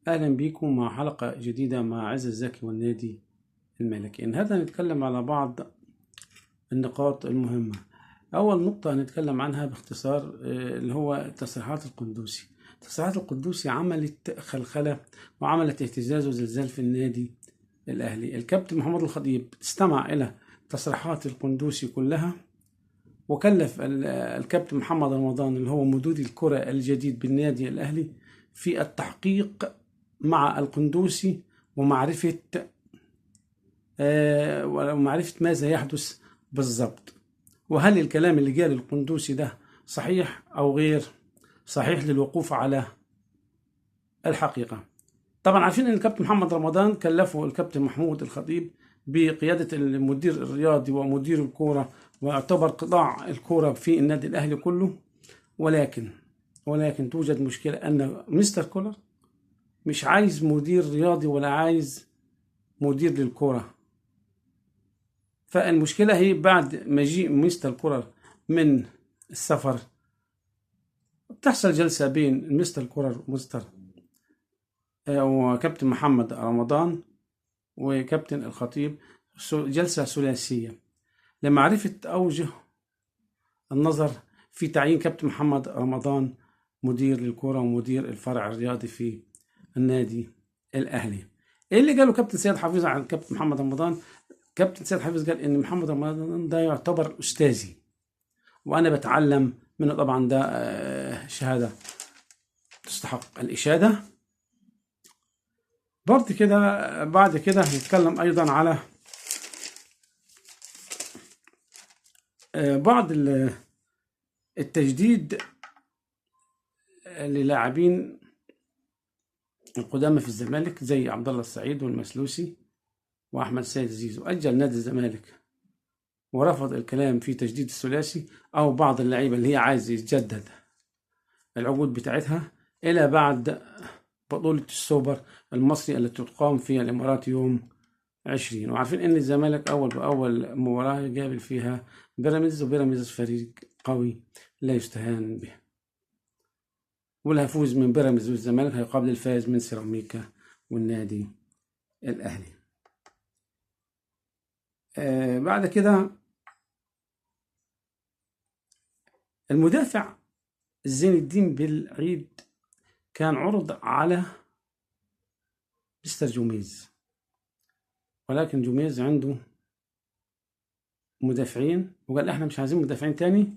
أهلا بيكم مع حلقة جديدة مع عز الزكي والنادي الملكي. النهاردة هنتكلم على بعض النقاط المهمة. أول نقطة هنتكلم عنها باختصار اللي هو تصريحات القندوسي. تصريحات القندوسي عملت خلخلة وعملت اهتزاز وزلزال في النادي الأهلي. الكابتن محمود الخطيب استمع إلى تصريحات القندوسي كلها، وكلف الكابتن محمد رمضان اللي هو مدير الكرة الجديد بالنادي الأهلي في التحقيق مع القندوسي ومعرفة ماذا يحدث بالضبط، وهل الكلام اللي جاء للقندوسي ده صحيح أو غير صحيح للوقوف على الحقيقة. طبعا عارفين أن الكابتن محمد رمضان كلفه الكابتن محمود الخطيب بقيادة المدير الرياضي ومدير الكورة، ويعتبر قطاع الكورة في النادي الأهلي كله. ولكن توجد مشكلة أن مستر كولر مش عايز مدير رياضي ولا عايز مدير للكرة. فالمشكلة هي بعد مجيء مستر كولر من السفر تحصل جلسة بين مستر كولر وكابتن محمد رمضان وكابتن الخطيب، جلسة ثلاثية لمعرفة أوجه النظر في تعيين كابتن محمد رمضان مدير للكرة ومدير الفرع الرياضي في النادي الأهلي. ايه اللي قاله كابتن سيد حفيظ عن كابتن محمد رمضان؟ كابتن سيد حفيظ قال ان محمد رمضان ده يعتبر استاذي وانا بتعلم منه. طبعا ده شهادة تستحق الاشادة. بعد كده هنتكلم ايضا على بعض التجديد للاعبين القدامى في الزمالك زي عبد الله السعيد والمسلوسي واحمد سيد زيزو. اجل نادي الزمالك ورفض الكلام في تجديد الثلاثي او بعض اللعيبه اللي هي عايز يتجدد العقود بتاعتها الى بعد بطوله السوبر المصري التي تقام في الامارات يوم 20. وعارفين ان الزمالك اول باول مباراه يقابل فيها بيراميدز، وبيراميدز فريق قوي لا يستهان به، واللي هيفوز من بيراميدز والزمالك هيقابل الفائز من سيراميكا والنادي الاهلي. بعد كده المدافع زين الدين بالعيد كان عرض على مستر جوميز، ولكن جوميز عنده مدافعين وقال احنا مش عايزين مدافعين تاني،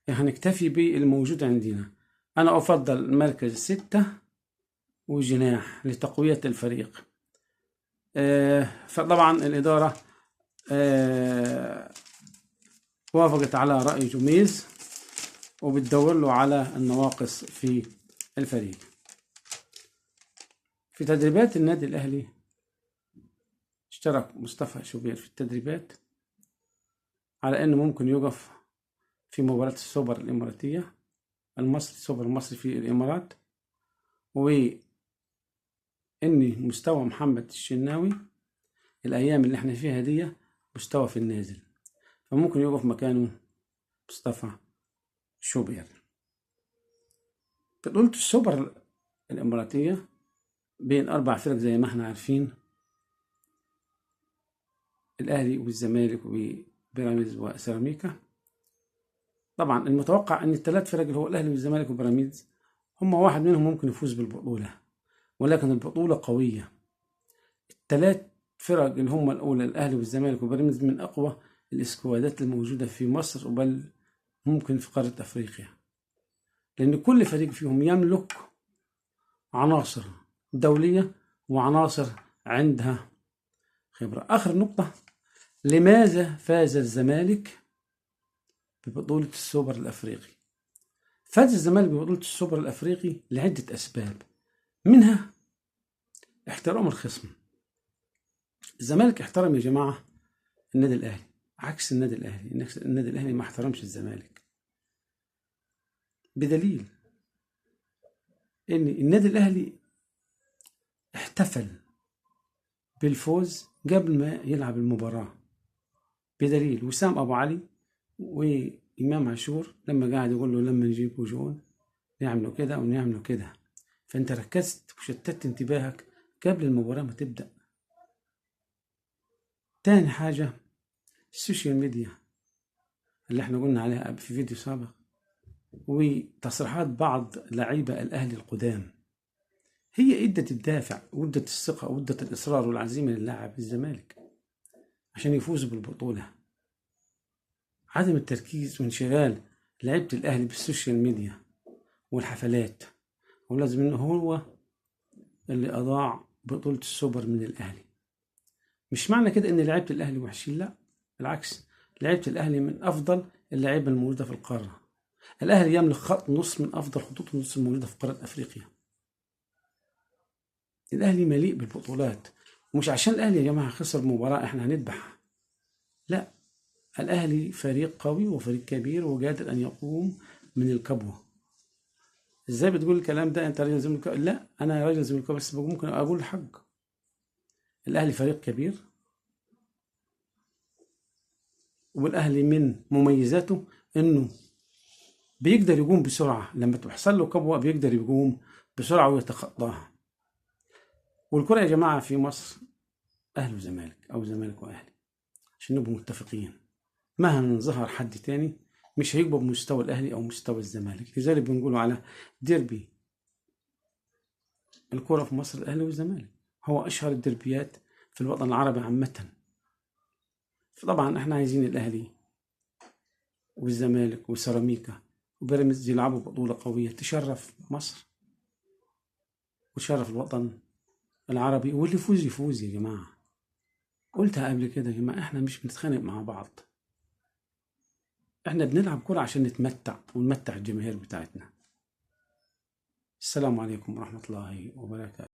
هنكتفي بالموجود عندنا. انا افضل مركز 6 وجناح لتقوية الفريق. فطبعا الادارة وافقت على رأي جوميز وبتدور له على النواقص في الفريق. في تدريبات النادي الأهلي اشترك مصطفى شوبير في التدريبات على أنه ممكن يوقف في مباراة السوبر الإماراتية السوبر المصري في الإمارات، وإن مستوى محمد الشناوي الأيام اللي احنا فيها دي مستوى في النازل، فممكن يوقف مكانه مصطفى شوبير. بطولة السوبر الإماراتية بين 4 فرق زي ما احنا عارفين، الأهلي والزمالك وبيراميدز وسيراميكا. طبعا المتوقع أن ال3 فرق اللي هو الأهلي والزمالك وبيراميدز هم واحد منهم ممكن يفوز بالبطولة، ولكن البطولة قوية. ال3 فرق اللي هم الأولى الأهلي والزمالك وبيراميدز من أقوى الإسكوادات الموجودة في مصر وبل ممكن في قارة أفريقيا، لأن كل فريق فيهم يملك عناصر دولية وعناصر عندها خبرة. آخر نقطة، لماذا فاز الزمالك ببطولة السوبر الأفريقي؟ فاز الزمالك ببطولة السوبر الأفريقي لعدة أسباب، منها احترام الخصم. الزمالك احترم يا جماعة النادي الأهلي عكس النادي الأهلي ما احترمش الزمالك، بدليل ان النادي الأهلي احتفل بالفوز قبل ما يلعب المباراة، بدليل وسام أبو علي وإمام عاشور لما قاعد يقول له لما نجيبوا جون نعملوا كده ونعملوا كده. فانت ركزت وشتت انتباهك قبل المباراة ما تبدأ. تاني حاجة السوشيال ميديا اللي احنا قلنا عليها في فيديو سابق، وتصريحات بعض لعيبة الأهلي القدام، هي ادت الدافع وادت الثقة وادت الإصرار والعزيمة للاعب الزمالك عشان يفوز بالبطولة. عدم التركيز وانشغال لعيبة الأهلي بالسوشيال ميديا والحفلات، ولازم إنه هو اللي أضاع بطولة السوبر من الأهلي. مش معنى كده إن لعيبة الأهلي وحشين، لا بالعكس، لعيبة الأهلي من أفضل اللعيبة الموجودة في القارة. الأهلي يملك خط نص من أفضل خطوط النص الموجودة في قارة أفريقيا. الأهلي مليء بالبطولات، ومش عشان الأهلي يا جماعة خسر مباراة إحنا هنذبح، لا، الأهلي فريق قوي وفريق كبير وقادر أن يقوم من الكبوة. إزاي بتقول الكلام ده أنت راجل زملكاوي؟ لا، أنا راجل زملكاوي بس ممكن أقول الحق. الأهلي فريق كبير، والأهلي من مميزاته إنه بيقدر يقوم بسرعة، لما تحصل له كبوة بيقدر يقوم بسرعة ويتخطاها. والكرة يا جماعة في مصر أهلي وزمالك أو زمالك وأهلي، عشان نبقوا متفقين. مهما ظهر حد تاني مش هيبقى بمستوى الأهلي أو مستوى الزمالك. لذلك بنقولوا على ديربي الكرة في مصر الأهلي والزمالك، هو أشهر الدربيات في الوطن العربي عامة. فطبعا احنا عايزين الأهلي والزمالك وسيراميكا وبيراميدز يلعبوا بطولة قوية تشرف مصر وتشرف الوطن العربي، واللي يفوز يفوز يا جماعة. قلتها قبل كده يا جماعة، احنا مش بنتخانق مع بعض، احنا بنلعب كرة عشان نتمتع ونمتع الجماهير بتاعتنا. السلام عليكم ورحمة الله وبركاته.